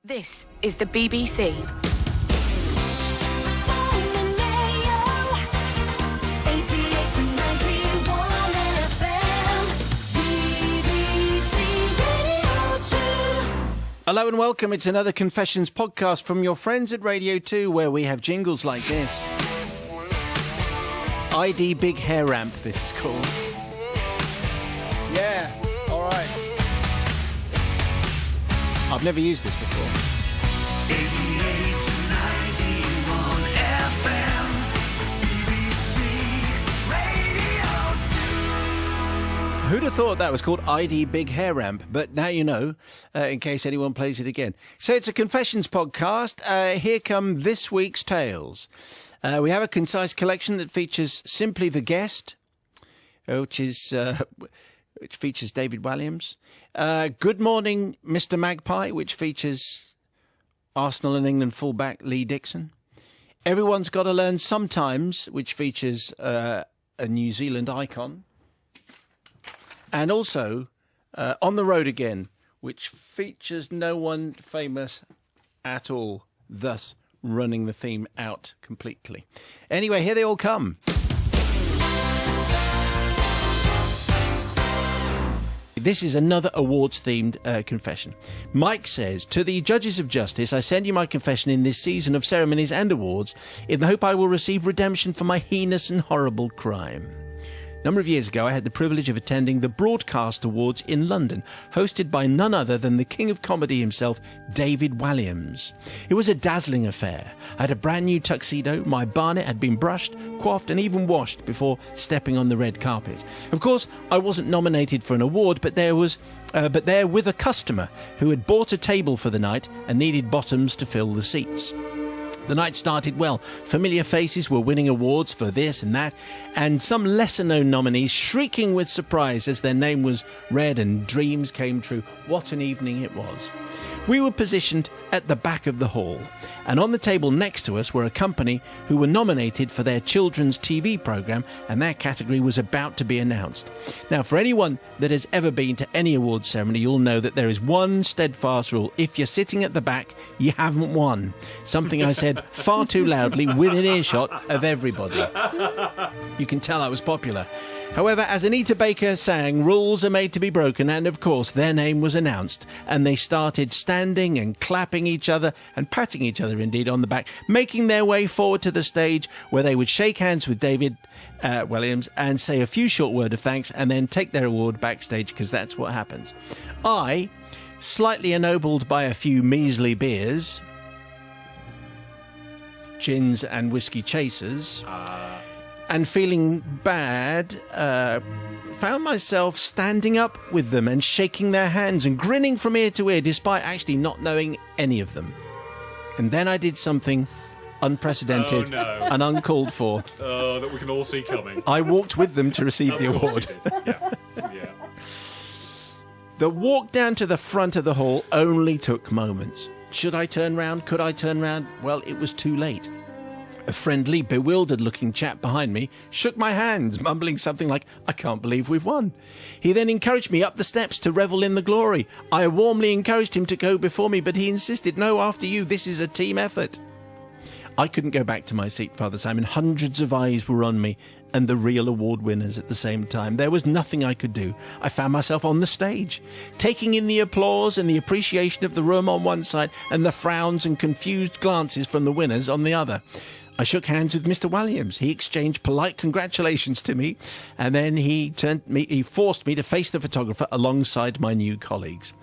This is the BBC. Simon Mayo, 88 to 91 FM, BBC Radio 2. Hello and welcome. It's another Confessions podcast from your friends at Radio 2, where we have jingles like this. ID Big Hair Ramp, this is called. Yeah, all right. I've never used this before. 88 to 91 FM, BBC Radio 2. Who'd have thought that was called ID Big Hair Ramp? But now you know, in case anyone plays it again. So it's a Confessions podcast. Here come this week's tales. We have a concise collection that features Simply the Guest, which features David Walliams. Good Morning, Mr. Magpie, which features Arsenal and England fullback Lee Dixon. Everyone's Got to Learn Sometimes, which features a New Zealand icon. And also On the Road Again, which features no one famous at all, thus running the theme out completely. Anyway, here they all come. This is another awards-themed confession. Mike says, to the judges of justice, I send you my confession in this season of ceremonies and awards in the hope I will receive redemption for my heinous and horrible crime. A number of years ago, I had the privilege of attending the Broadcast Awards in London, hosted by none other than the king of comedy himself, David Walliams. It was a dazzling affair. I had a brand new tuxedo, my barnet had been brushed, coiffed and even washed before stepping on the red carpet. Of course, I wasn't nominated for an award, but there with a customer who had bought a table for the night and needed bottoms to fill the seats. The night started well. Familiar faces were winning awards for this and that, and some lesser-known nominees shrieking with surprise as their name was read and dreams came true. What an evening it was. We were positioned at the back of the hall, and on the table next to us were a company who were nominated for their children's TV programme, and their category was about to be announced. Now, for anyone that has ever been to any awards ceremony, you'll know that there is one steadfast rule. If you're sitting at the back, you haven't won. Something I said far too loudly within earshot of everybody. You can tell I was popular. However, as Anita Baker sang, rules are made to be broken, and of course their name was announced, and they started standing and clapping each other and patting each other indeed on the back, making their way forward to the stage where they would shake hands with David Walliams and say a few short words of thanks and then take their award backstage, because that's what happens. I, slightly ennobled by a few measly beers, gins and whiskey chasers, and feeling bad, found myself standing up with them and shaking their hands and grinning from ear to ear despite actually not knowing any of them. And then I did something unprecedented and uncalled for. That we can all see coming. I walked with them to receive the award. Yeah. The walk down to the front of the hall only took moments. Should I turn round? Could I turn round? Well, it was too late. A friendly, bewildered-looking chap behind me shook my hands, mumbling something like, I can't believe we've won. He then encouraged me up the steps to revel in the glory. I warmly encouraged him to go before me, but he insisted, no, after you, this is a team effort. I couldn't go back to my seat, Father Simon. Hundreds of eyes were on me, and the real award winners at the same time. There was nothing I could do. I found myself on the stage, taking in the applause and the appreciation of the room on one side, and the frowns and confused glances from the winners on the other. I shook hands with Mr. Walliams. He exchanged polite congratulations to me, and then he forced me to face the photographer alongside my new colleagues.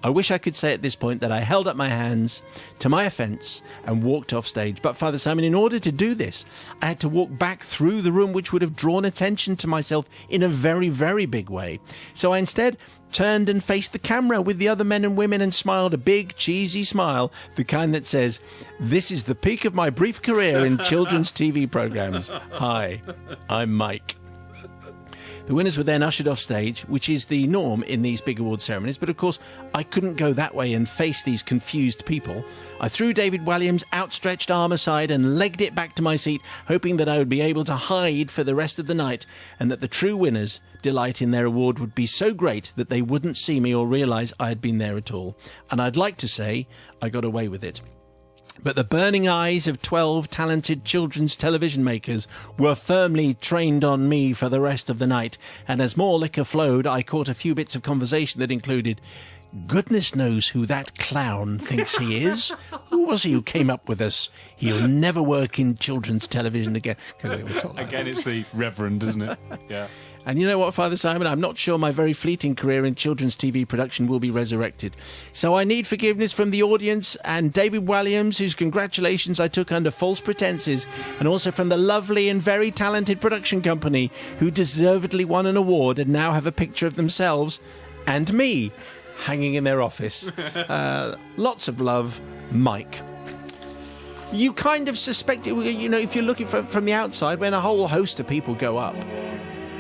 I wish I could say at this point that I held up my hands to my offence and walked off stage. But Father Simon, in order to do this, I had to walk back through the room, which would have drawn attention to myself in a very, very big way. So I instead turned and faced the camera with the other men and women and smiled a big, cheesy smile, the kind that says, this is the peak of my brief career in children's TV programmes. Hi, I'm Mike. The winners were then ushered off stage, which is the norm in these big award ceremonies, but of course I couldn't go that way and face these confused people. I threw David Walliams' outstretched arm aside and legged it back to my seat, hoping that I would be able to hide for the rest of the night and that the true winners' delight in their award would be so great that they wouldn't see me or realise I had been there at all. And I'd like to say I got away with it. But the burning eyes of 12 talented children's television makers were firmly trained on me for the rest of the night, and as more liquor flowed, I caught a few bits of conversation that included, "Goodness knows who that clown thinks he is. Who was he who came up with us? He'll never work in children's television again." 'Cause they all talk like Again, it's the Reverend, isn't it? Yeah. And you know what, Father Simon? I'm not sure my very fleeting career in children's TV production will be resurrected. So I need forgiveness from the audience and David Walliams, whose congratulations I took under false pretenses, and also from the lovely and very talented production company who deservedly won an award and now have a picture of themselves and me hanging in their office. Lots of love, Mike. You kind of suspect it, you know, if you're looking from the outside, when a whole host of people go up,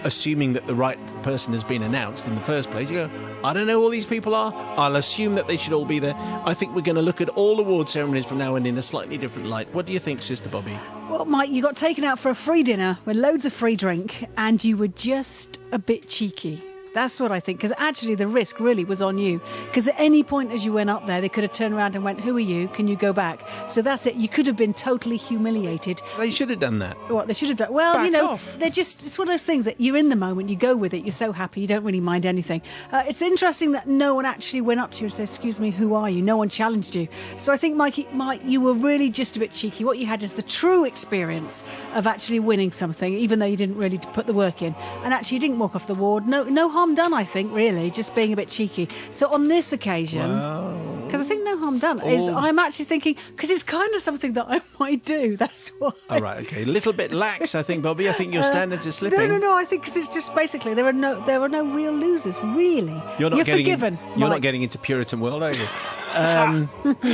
assuming that the right person has been announced in the first place, you go, I don't know who all these people are. I'll assume that they should all be there. I think we're going to look at all award ceremonies from now on in a slightly different light. What do you think, Sister Bobby? Well, Mike, you got taken out for a free dinner with loads of free drink and you were just a bit cheeky. That's what I think, because actually the risk really was on you. Because at any point as you went up there, they could have turned around and went, "Who are you? Can you go back?" So that's it. You could have been totally humiliated. They should have done that. What they should have done? Well, Back you know, off. they're just, it's one of those things that you're in the moment, you go with it, you're so happy, you don't really mind anything. It's interesting that no one actually went up to you and said, "Excuse me, who are you?" No one challenged you. So I think, Mike, you were really just a bit cheeky. What you had is the true experience of actually winning something, even though you didn't really put the work in. And actually you didn't walk off the award. No harm done, I think, really, just being a bit cheeky. So on this occasion, because I think no harm done, is I'm actually thinking, because it's kind of something that I might do, that's why. All right, okay. A little bit lax, I think, Bobby. I think your standards are slipping. No, I think because it's just basically there are no real losers, really. You're forgiven. You're not getting into Puritan world, are you?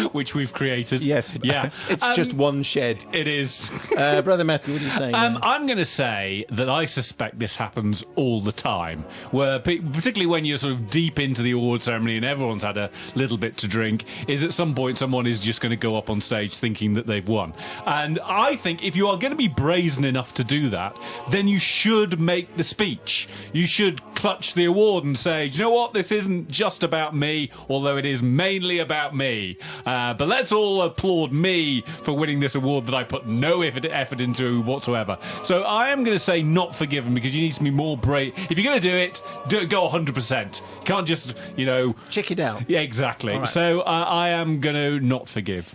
Which we've created. Yes. Yeah. It's just one shed. It is. Brother Matthew, what are you saying? I'm going to say that I suspect this happens all the time, where particularly when you're sort of deep into the award ceremony and everyone's had a little bit to drink, is at some point someone is just going to go up on stage thinking that they've won. And I think if you are going to be brazen enough to do that, then you should make the speech. You should clutch the award and say, "Do you know what? This isn't just about me, although it is mainly about me. But let's all applaud me for winning this award that I put no effort into whatsoever." So I am going to say not forgiven, because you need to be more brave. If you're going to do it, go 100%. You can't just, check it out. Yeah, exactly. All right. So I am going to not forgive.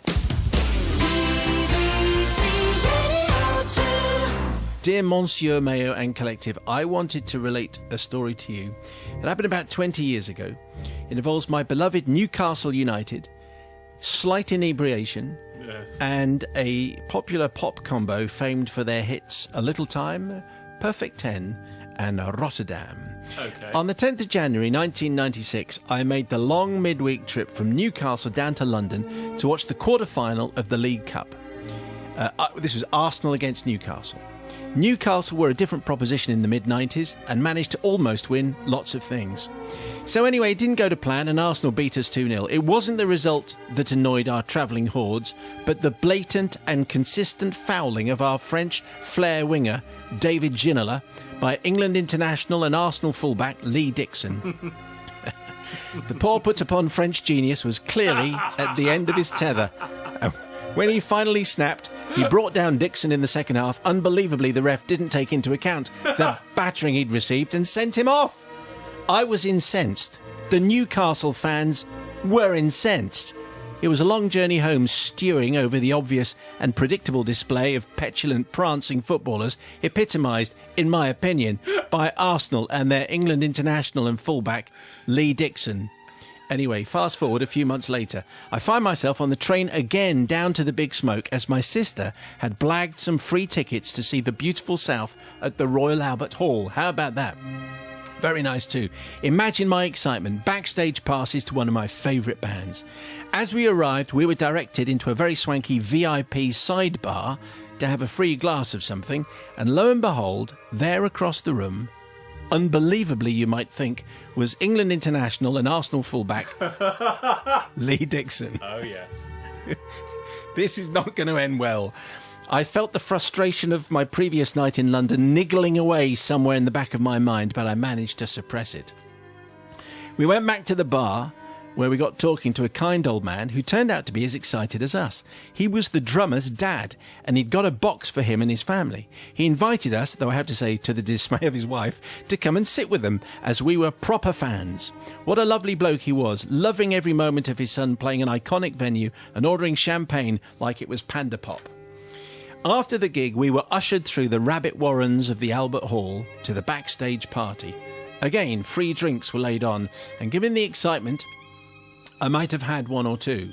Dear Monsieur Mayo and Collective, I wanted to relate a story to you that happened about 20 years ago. It involves my beloved Newcastle United, slight inebriation, and a popular pop combo famed for their hits A Little Time, Perfect 10, and Rotterdam. Okay. On the 10th of January 1996, I made the long midweek trip from Newcastle down to London to watch the quarter-final of the League Cup. This was Arsenal against Newcastle. Newcastle were a different proposition in the mid-90s and managed to almost win lots of things. So anyway, it didn't go to plan and Arsenal beat us 2-0. It wasn't the result that annoyed our travelling hordes, but the blatant and consistent fouling of our French flair winger, David Ginola, by England international and Arsenal fullback Lee Dixon. The poor put-upon French genius was clearly at the end of his tether. When he finally snapped, he brought down Dixon in the second half. Unbelievably, the ref didn't take into account the battering he'd received and sent him off. I was incensed. The Newcastle fans were incensed. It was a long journey home, stewing over the obvious and predictable display of petulant, prancing footballers, epitomised, in my opinion, by Arsenal and their England international and fullback, Lee Dixon. Anyway, fast forward a few months later, I find myself on the train again down to the Big Smoke as my sister had blagged some free tickets to see the beautiful South at the Royal Albert Hall. How about that? Very nice too. Imagine my excitement. Backstage passes to one of my favourite bands. As we arrived, we were directed into a very swanky VIP sidebar to have a free glass of something, and lo and behold, there across the room unbelievably you might think, was England international and Arsenal fullback Lee Dixon. Oh, yes. This is not going to end well. I felt the frustration of my previous night in London niggling away somewhere in the back of my mind, but I managed to suppress it. We went back to the bar, where we got talking to a kind old man who turned out to be as excited as us. He was the drummer's dad, and he'd got a box for him and his family. He invited us, though I have to say to the dismay of his wife, to come and sit with them, as we were proper fans. What a lovely bloke he was, loving every moment of his son playing an iconic venue and ordering champagne like it was Panda Pop. After the gig, we were ushered through the rabbit warrens of the Albert Hall to the backstage party. Again, free drinks were laid on, and given the excitement, I might have had one or two.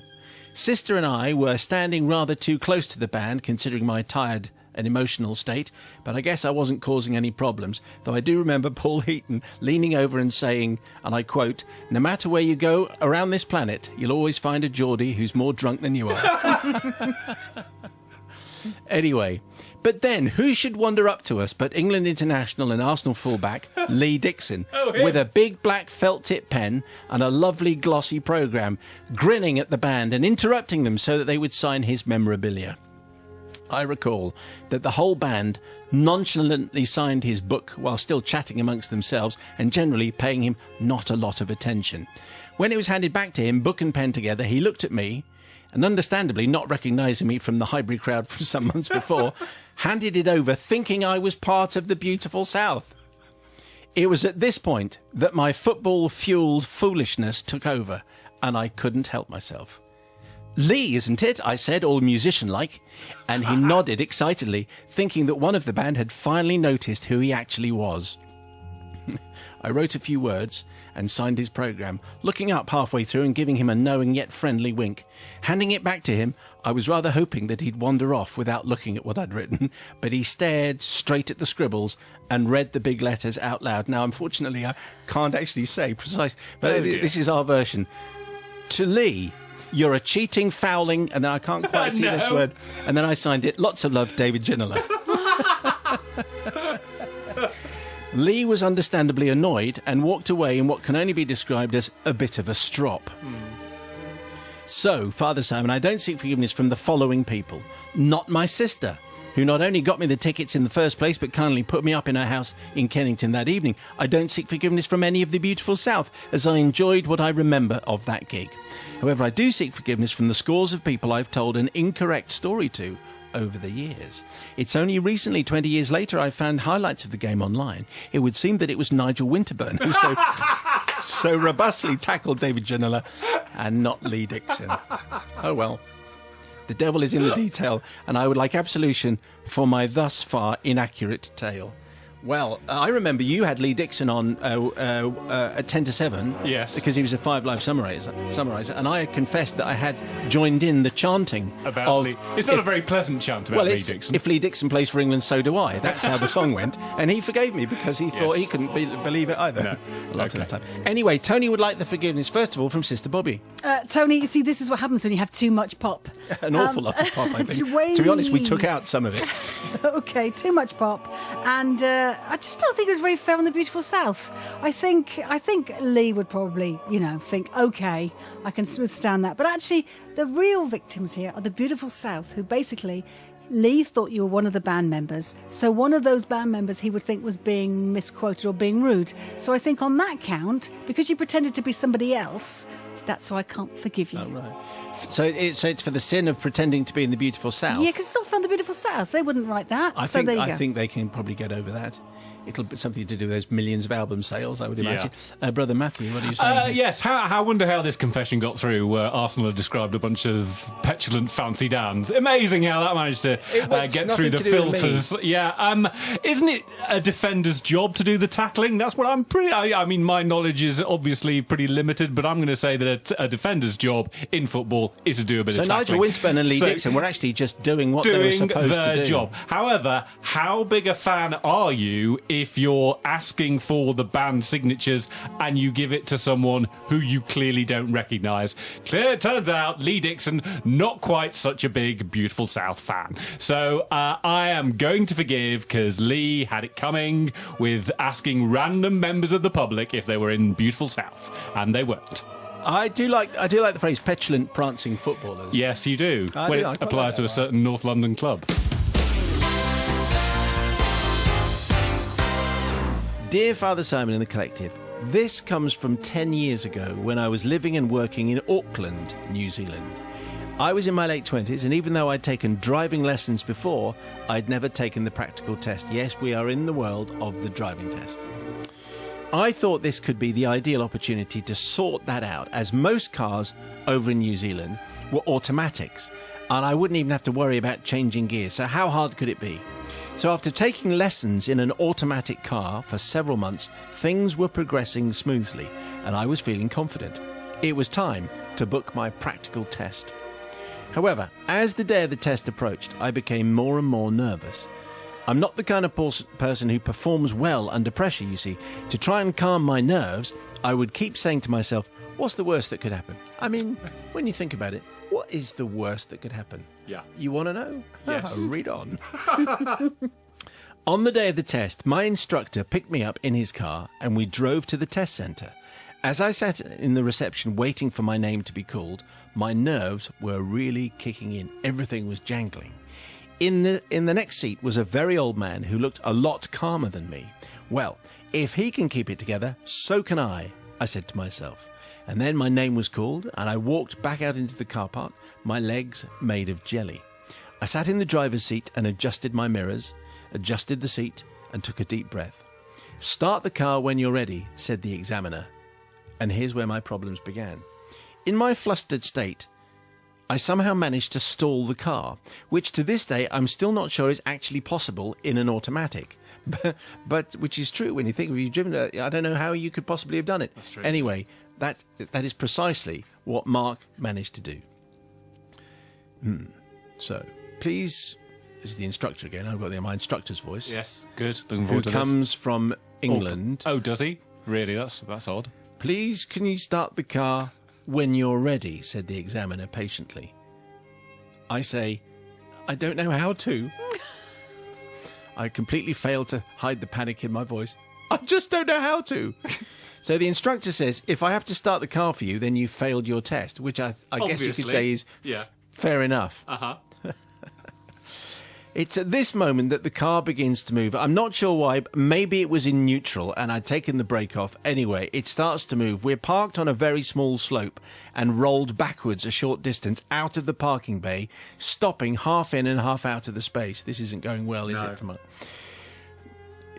Sister and I were standing rather too close to the band, considering my tired and emotional state, but I guess I wasn't causing any problems, though I do remember Paul Heaton leaning over and saying, and I quote, "No matter where you go around this planet, you'll always find a Geordie who's more drunk than you are." Anyway, but then who should wander up to us but England international and Arsenal fullback Lee Dixon, with a big black felt tip pen and a lovely glossy programme, grinning at the band and interrupting them so that they would sign his memorabilia. I recall that the whole band nonchalantly signed his book while still chatting amongst themselves and generally paying him not a lot of attention. When it was handed back to him, book and pen together, he looked at me, and understandably not recognising me from the Highbury crowd from some months before, handed it over thinking I was part of the beautiful South. It was at this point that my football-fuelled foolishness took over, and I couldn't help myself. "Lee, isn't it?" I said, all musician-like, and he nodded excitedly, thinking that one of the band had finally noticed who he actually was. I wrote a few words and signed his programme, looking up halfway through and giving him a knowing yet friendly wink. Handing it back to him, I was rather hoping that he'd wander off without looking at what I'd written, but he stared straight at the scribbles and read the big letters out loud. Now, unfortunately, I can't actually say precise, but this is our version. "To Lee, you're a cheating, fouling," and then I can't quite see this word, and then I signed it, "Lots of love, David Ginola." Lee was understandably annoyed and walked away in what can only be described as a bit of a strop. So, Father Simon, I don't seek forgiveness from the following people. Not my sister, who not only got me the tickets in the first place, but kindly put me up in her house in Kennington that evening. I don't seek forgiveness from any of the beautiful South, as I enjoyed what I remember of that gig. However, I do seek forgiveness from the scores of people I've told an incorrect story to over the years. It's only recently, 20 years later, I found highlights of the game online. It would seem that it was Nigel Winterburn who so robustly tackled David Ginola and not Lee Dixon. Oh well. The devil is in the detail, and I would like absolution for my thus far inaccurate tale. Well, I remember you had Lee Dixon on at 10 to 7. Yes. Because he was a Five Live summariser, and I confessed that I had joined in the chanting About of... Lee. It's not a very pleasant chant about Lee it's, Dixon. "If Lee Dixon plays for England, so do I." That's how the song went. And he forgave me because he thought he couldn't believe it either. No. A lot of Okay. the time. Anyway, Tony would like the forgiveness, first of all, from Sister Bobby. Tony, you see, this is what happens when you have too much pop. An awful lot of pop, I think. Way- To be honest, we took out some of it. Okay, too much pop, and I just don't think it was very fair on the beautiful South. I think Lee would probably, think, okay, I can withstand that. But actually, the real victims here are the beautiful South, who basically, Lee thought you were one of the band members, so one of those band members he would think was being misquoted or being rude. So I think on that count, because you pretended to be somebody else, that's why I can't forgive you. Oh, right. So it's for the sin of pretending to be in the beautiful South. Yeah, because it's not from the beautiful South. They wouldn't write that. I so there you go. think they can probably get over that. It'll be something to do with those millions of album sales, I would imagine. Brother Matthew, what are you saying? Yes, I wonder how this confession got through, where Arsenal had described a bunch of petulant fancy Dans. Amazing how that managed to get through the filters. Yeah, isn't it a defender's job to do the tackling? That's what I'm pretty... I mean, my knowledge is obviously pretty limited, but I'm going to say that a defender's job in football is to do a bit of tackling. So Nigel Winterburn and Lee Dixon were actually just doing what they were supposed to do. Job. However, how big a fan are you if you're asking for the band signatures and you give it to someone who you clearly don't recognise. It turns out Lee Dixon, not quite such a big Beautiful South fan. So I am going to forgive, because Lee had it coming with asking random members of the public if they were in Beautiful South, and they weren't. I do like the phrase petulant prancing footballers. Yes, you do. When it applies to a certain North London club. Dear Father Simon and the Collective, this comes from 10 years ago when I was living and working in Auckland, New Zealand. I was in my late 20s, and even though I'd taken driving lessons before, I'd never taken the practical test. Yes, we are in the world of the driving test. I thought this could be the ideal opportunity to sort that out, as most cars over in New Zealand were automatics, and I wouldn't even have to worry about changing gears. So how hard could it be? So after taking lessons in an automatic car for several months, things were progressing smoothly, and I was feeling confident. It was time to book my practical test. However, as the day of the test approached, I became more and more nervous. I'm not the kind of person who performs well under pressure, you see. To try and calm my nerves, I would keep saying to myself, what's the worst that could happen? I mean, when you think about it, what is the worst that could happen? Yeah. You want to know? Yes. Read on. On the day of the test, my instructor picked me up in his car and we drove to the test centre. As I sat in the reception waiting for my name to be called, my nerves were really kicking in. Everything was jangling. In the next seat was a very old man who looked a lot calmer than me. Well, if he can keep it together, so can I said to myself. And then my name was called, and I walked back out into the car park, my legs made of jelly. I sat in the driver's seat and adjusted my mirrors, adjusted the seat, and took a deep breath. Start the car when you're ready, said the examiner. And here's where my problems began. In my flustered state, I somehow managed to stall the car, which to this day I'm still not sure is actually possible in an automatic. But which is true when you think of you've driven I don't know how you could possibly have done it. That's true. Anyway, that is precisely what Mark managed to do. So, please, this is the instructor again. I've got my instructor's voice. Yes, good. Looking Who forward to this. comes from England. Oh, does he? Really? That's odd. Please, can you start the car when you're ready, said the examiner patiently. I say, I don't know how to. I completely failed to hide the panic in my voice. I just don't know how to. So the instructor says, if I have to start the car for you, then you failed your test, which I guess you could say is fair enough. Uh-huh. It's at this moment that the car begins to move. I'm not sure why, but maybe it was in neutral and I'd taken the brake off. Anyway, it starts to move. We're parked on a very small slope and rolled backwards a short distance out of the parking bay, stopping half in and half out of the space. This isn't going well, is it?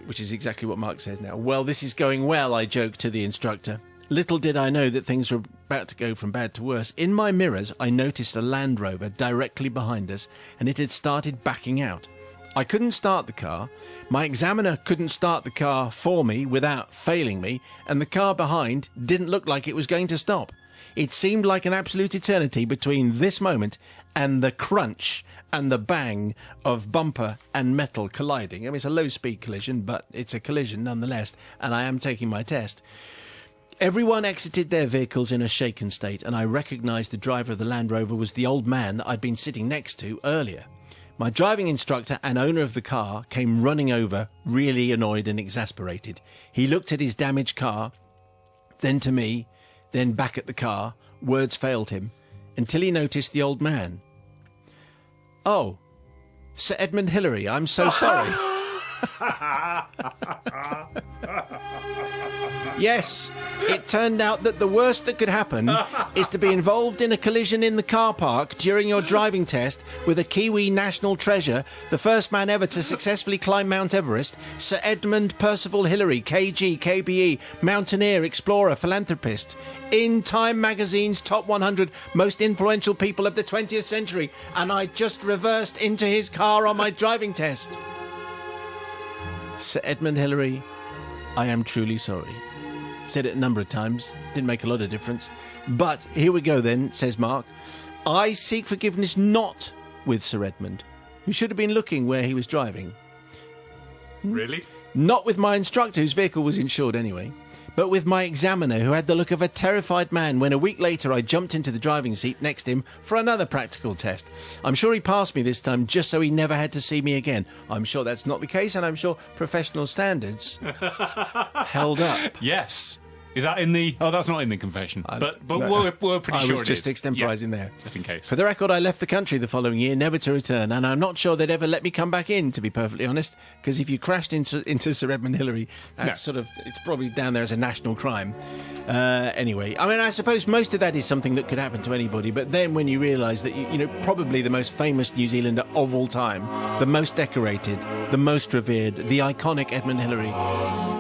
Which is exactly what Mark says now. Well, this is going well, I joked to the instructor. Little did I know that things were about to go from bad to worse. In my mirrors, I noticed a Land Rover directly behind us, and it had started backing out. I couldn't start the car. My examiner couldn't start the car for me without failing me, and the car behind didn't look like it was going to stop. It seemed like an absolute eternity between this moment and the crunch and the bang of bumper and metal colliding. I mean, it's a low-speed collision, but it's a collision nonetheless, and I am taking my test. Everyone exited their vehicles in a shaken state, and I recognised the driver of the Land Rover was the old man that I'd been sitting next to earlier. My driving instructor and owner of the car came running over, really annoyed and exasperated. He looked at his damaged car, then to me, then back at the car. Words failed him, until he noticed the old man. Oh, Sir Edmund Hillary, I'm so sorry. Yes, it turned out that the worst that could happen is to be involved in a collision in the car park during your driving test with a Kiwi national treasure, the first man ever to successfully climb Mount Everest, Sir Edmund Percival Hillary, KG, KBE, mountaineer, explorer, philanthropist, in Time magazine's top 100 most influential people of the 20th century, and I just reversed into his car on my driving test. Sir Edmund Hillary, I am truly sorry. Said it a number of times, didn't make a lot of difference. But here we go then, says Mark. I seek forgiveness not with Sir Edmund, who should have been looking where he was driving. Really? Not with my instructor, whose vehicle was insured anyway, but with my examiner, who had the look of a terrified man when a week later I jumped into the driving seat next to him for another practical test. I'm sure he passed me this time just so he never had to see me again. I'm sure that's not the case, and I'm sure professional standards held up. Yes. Is that in the... Oh, that's not in the confession. But No, we're pretty sure I was just extemporising there. Just in case. For the record, I left the country the following year, never to return, and I'm not sure they'd ever let me come back in, to be perfectly honest, because if you crashed into Sir Edmund Hillary, that's it's probably down there as a national crime. Anyway, I mean, I suppose most of that is something that could happen to anybody, but then when you realise that, you know, probably the most famous New Zealander of all time, the most decorated, the most revered, the iconic Edmund Hillary.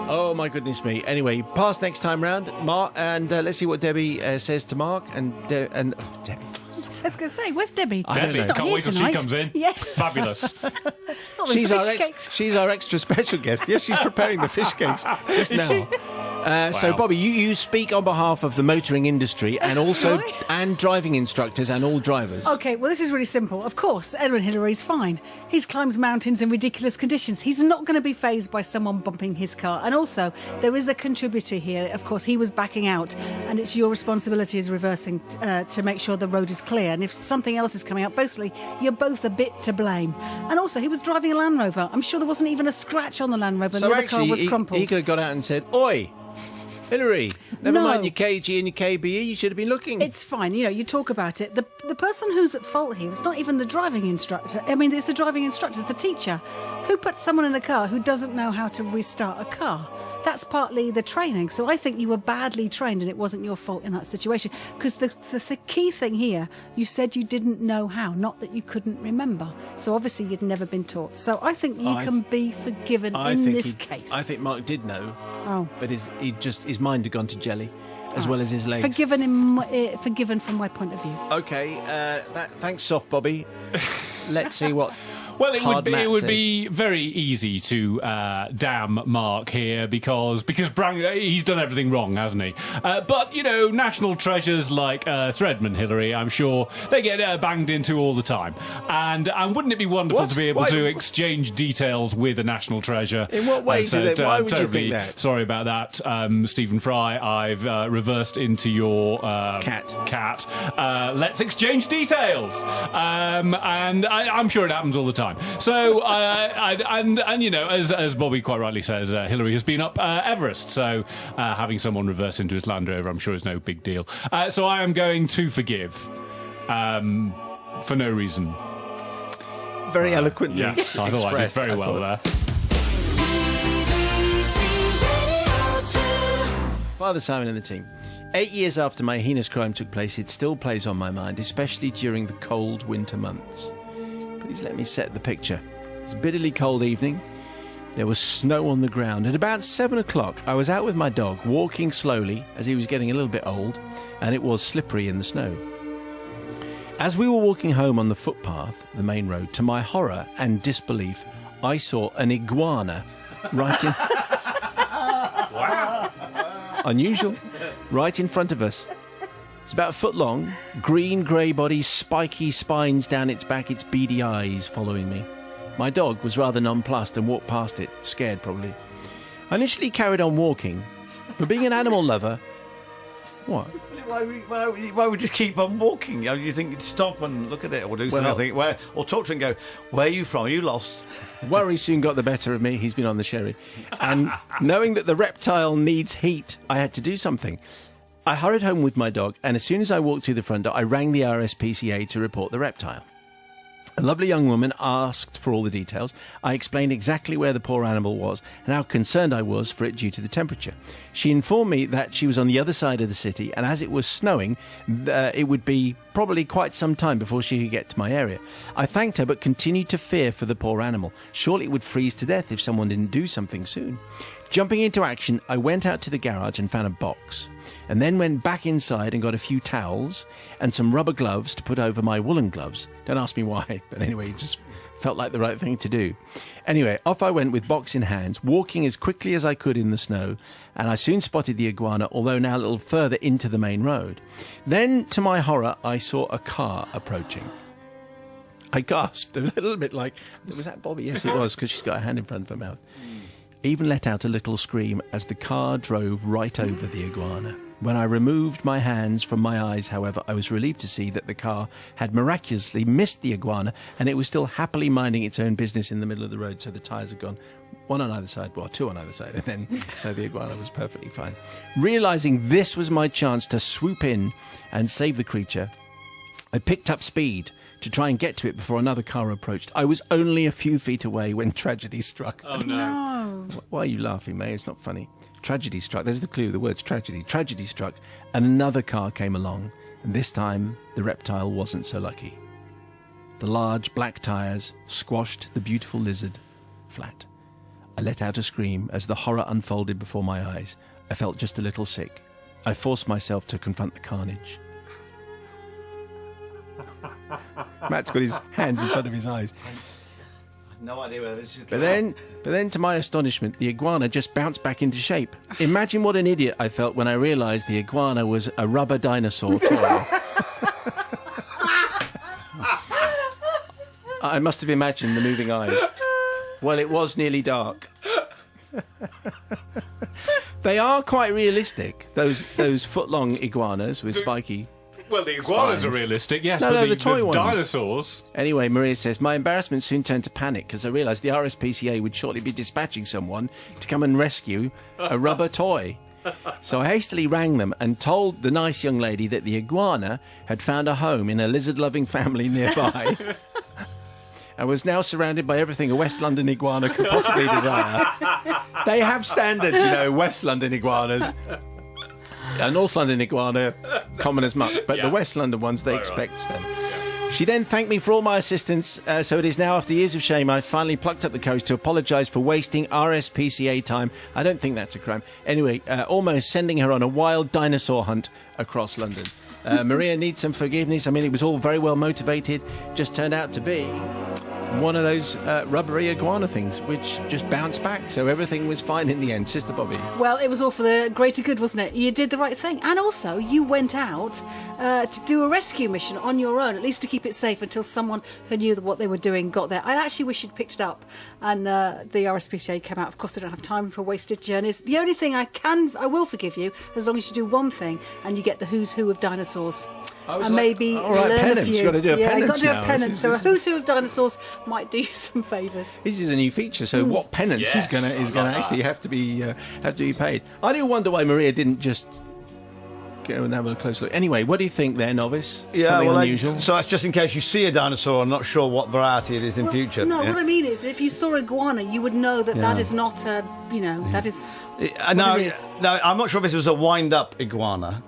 Oh, my goodness me. Anyway, pass next time round, Mark, and let's see what Debbie says to Mark. And Debbie. I was going to say, where's Debbie? I don't Debbie, know. She's not can't here wait till she tonight. comes in. Yeah. Fabulous. Not with She's fish cakes. she's our extra special guest. Yes, she's preparing the fish cakes just Is she? now. So, Wow. Bobby, you speak on behalf of the motoring industry and also Right. and driving instructors and all drivers. Okay, well, this is really simple. Of course, Edwin Hillary's fine. He climbs mountains in ridiculous conditions. He's not going to be fazed by someone bumping his car. And also, there is a contributor here. Of course, he was backing out, and it's your responsibility as reversing to make sure the road is clear. And if something else is coming up, basically, you're both a bit to blame. And also, he was driving a Land Rover. I'm sure there wasn't even a scratch on the Land Rover. So the other actually, car was crumpled. he could have got out and said, "Oi, Hillary, never No. mind your KG and your KBE, you should have been looking." It's fine, you know, you talk about it. The person who's at fault here is not even the driving instructor. I mean, it's the driving instructor, it's the teacher. Who puts someone in a car who doesn't know how to restart a car? That's partly the training. So I think you were badly trained and it wasn't your fault in that situation. Because the key thing here, you said you didn't know how, not that you couldn't remember. So obviously you'd never been taught. So I think you can be forgiven in this case. I think Mark did know, Oh. but his mind had gone to jelly, as well as his legs. Forgiven from my point of view. Okay, thanks, Soft Bobby. Let's see what. Well, it Hard Matt would says. be very easy to damn Mark here because he's done everything wrong, hasn't he? But, you know, national treasures like Sir Edmund Hillary, I'm sure they get banged into all the time. And wouldn't it be wonderful What? to be able Why- to exchange details with a national treasure? In what way So, do they? Why would you terribly think that? Sorry about that, Stephen Fry. I've reversed into your cat. Let's exchange details. And I'm sure it happens all the time. So, and you know, as Bobby quite rightly says, Hillary has been up Everest. So, having someone reverse into his Land Rover, I'm sure is no big deal. So, I am going to forgive for no reason. Very eloquently. Yes, I thought I did expressed, very I well thought. there. BBC Radio 2. Father Simon and the team. 8 years after my heinous crime took place, it still plays on my mind, especially during the cold winter months. Please let me set the picture. It was a bitterly cold evening. There was snow on the ground. At about 7 o'clock, I was out with my dog, walking slowly as he was getting a little bit old, and it was slippery in the snow. As we were walking home on the footpath, the main road, to my horror and disbelief, I saw an iguana right in... Wow. Unusual. Right in front of us. It's about a foot long, green grey body, spiky spines down its back, its beady eyes following me. My dog was rather nonplussed and walked past it, scared probably. I initially carried on walking, but being an animal lover... What? Why would you keep on walking? You know, you think you'd stop and look at it or do something, or talk to it and go, "Where are you from? Are you lost?" Worry soon got the better of me. He's been on the sherry. And knowing that the reptile needs heat, I had to do something. I hurried home with my dog, and as soon as I walked through the front door, I rang the RSPCA to report the reptile. A lovely young woman asked for all the details. I explained exactly where the poor animal was and how concerned I was for it due to the temperature. She informed me that she was on the other side of the city, and as it was snowing, it would be probably quite some time before she could get to my area. I thanked her but continued to fear for the poor animal. Surely it would freeze to death if someone didn't do something soon. Jumping into action, I went out to the garage and found a box, and then went back inside and got a few towels and some rubber gloves to put over my woolen gloves. Don't ask me why, but anyway, it just felt like the right thing to do. Anyway, off I went with box in hands, walking as quickly as I could in the snow, and I soon spotted the iguana, although now a little further into the main road. Then, to my horror, I saw a car approaching. I gasped a little bit like, was that Bobby? Yes, it was, because she's got her hand in front of her mouth. even let out a little scream as the car drove right over the iguana. When I removed my hands from my eyes, however, I was relieved to see that the car had miraculously missed the iguana and it was still happily minding its own business in the middle of the road, so the tyres had gone one on either side, well, two on either side, and then so the iguana was perfectly fine. Realising this was my chance to swoop in and save the creature, I picked up speed to try and get to it before another car approached. I was only a few feet away when tragedy struck. Oh, no. Why are you laughing, May? It's not funny. Tragedy struck. There's the clue, the words tragedy. Tragedy struck, and another car came along, and this time the reptile wasn't so lucky. The large black tyres squashed the beautiful lizard flat. I let out a scream as the horror unfolded before my eyes. I felt just a little sick. I forced myself to confront the carnage. Matt's got his hands in front of his eyes. No idea where this is But going. then, to my astonishment, the iguana just bounced back into shape. Imagine what an idiot I felt when I realised the iguana was a rubber dinosaur toy. I must have imagined the moving eyes. Well, it was nearly dark. They are quite realistic, those foot-long iguanas with spiky... Well, the iguanas Spines. are realistic, yes, No, but no, the toy ones. dinosaurs... Anyway, Maria says, my embarrassment soon turned to panic because I realised the RSPCA would shortly be dispatching someone to come and rescue a rubber toy. So I hastily rang them and told the nice young lady that the iguana had found a home in a lizard-loving family nearby and was now surrounded by everything a West London iguana could possibly desire. They have standards, you know, West London iguanas. A North London iguana, common as muck, but the West London ones, they expect them. She then thanked me for all my assistance, so it is now, after years of shame, I finally plucked up the courage to apologise for wasting RSPCA time. I don't think that's a crime. Anyway, almost sending her on a wild dinosaur hunt across London. Maria needs some forgiveness. I mean, it was all very well motivated, just turned out to be one of those rubbery iguana things, which just bounced back. So everything was fine in the end, Sister Bobby. Well, it was all for the greater good, wasn't it? You did the right thing. And also, you went out to do a rescue mission on your own, at least to keep it safe until someone who knew what they were doing got there. I actually wish you'd picked it up and the RSPCA came out. Of course, they don't have time for wasted journeys. The only thing I will forgive you, as long as you do one thing and you get the who's who of dinosaurs. And maybe all right, learn penance. a few. You've got to do a yeah, penance you've got to do now. a penance. This So a is- who's who of dinosaurs might do you some favours. This is a new feature, so what penance is going to actually have to be paid? I do wonder why Maria didn't just go and have a close look. Anyway, what do you think there, novice? Something unusual? So that's just in case you see a dinosaur. I'm not sure what variety it is in future. No, yeah? what I mean is, if you saw iguana, you would know that that is not a, that is. No, it is. no, I'm not sure if this was a wind-up iguana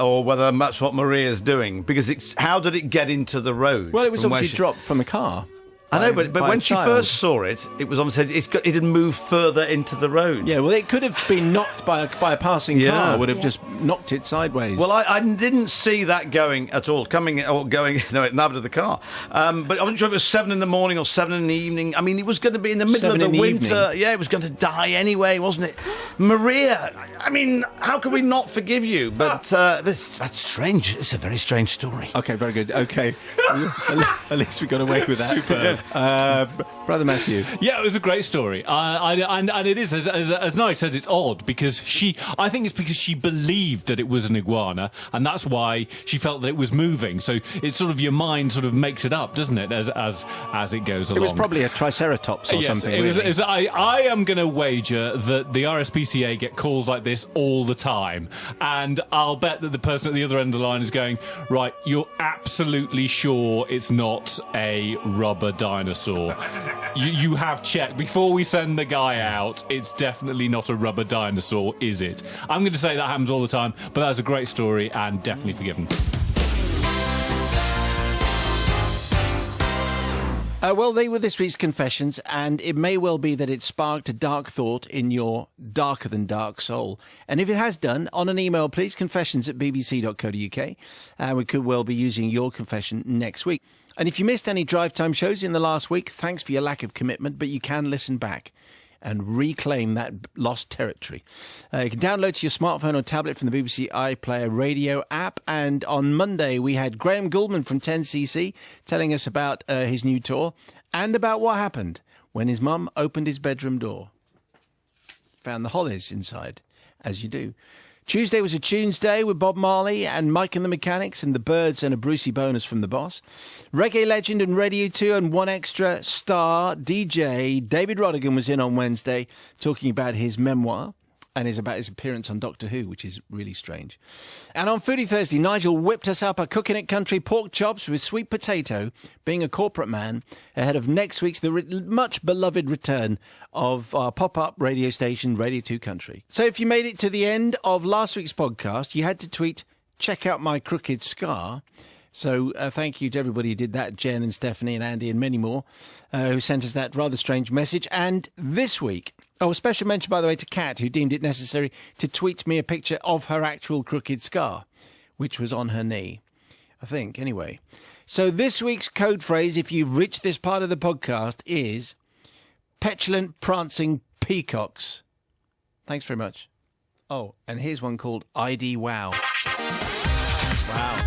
or whether that's what Maria's doing, because it's how did it get into the road? Well, it was from where obviously she- dropped from a car. I know, by but a when she child. first saw it, it was obviously it had moved further into the road. Yeah, well, it could have been knocked by a passing car. Would have just knocked it sideways. Well, I didn't see that going at all, coming or going. No, it nabbed of the car. But I wasn't sure if it was 7 in the morning or 7 in the evening. I mean, it was going to be in the middle 7 of in the the winter. evening. Yeah, it was going to die anyway, wasn't it? Maria, I mean, how can we not forgive you? But that's strange. It's a very strange story. Okay, very good. Okay, at least we got away with that. Superb. Brother Matthew. Yeah, it was a great story. And it is, as Nige said, it's odd because I think it's because she believed that it was an iguana, and that's why she felt that it was moving. So it's sort of your mind sort of makes it up, doesn't it, as it goes along. It was probably a triceratops or Yes, something. it was, really. I am going to wager that the RSPCA get calls like this all the time, and I'll bet that the person at the other end of the line is going, right, you're absolutely sure it's not a rubber dinosaur. You have checked before we send the guy out. It's definitely not a rubber dinosaur, is it? I'm going to say that happens all the time, but that's a great story and definitely forgiven. Well, they were this week's confessions, and it may well be that it sparked a dark thought in your darker than dark soul. And if it has done, on an email, please, confessions@bbc.co.uk, and we could well be using your confession next week. And if you missed any drive time shows in the last week, thanks for your lack of commitment, but you can listen back and reclaim that lost territory. You can download to your smartphone or tablet from the BBC iPlayer radio app. And on Monday, we had Graham Gouldman from 10cc telling us about his new tour and about what happened when his mum opened his bedroom door. found the hollies inside, as you do. Tuesday was a Tunes Day with Bob Marley and Mike and the Mechanics and the Birds and a Brucey bonus from the Boss. Reggae legend and Radio 2 and One Extra star DJ David Rodigan was in on Wednesday talking about his memoir and about his appearance on Doctor Who, which is really strange. And on Foodie Thursday, Nigel whipped us up a Cooking It Country pork chops with sweet potato, being a corporate man, ahead of next week's much beloved return of our pop-up radio station, Radio 2 Country. So if you made it to the end of last week's podcast, you had to tweet, check out my crooked scar. So thank you to everybody who did that, Jen and Stephanie and Andy and many more, who sent us that rather strange message. And this week, a special mention, by the way, to Kat, who deemed it necessary to tweet me a picture of her actual crooked scar, which was on her knee, I think, anyway. So this week's code phrase, if you've reached this part of the podcast, is petulant, prancing peacocks. Thanks very much. Oh, and here's one called ID Wow. Wow.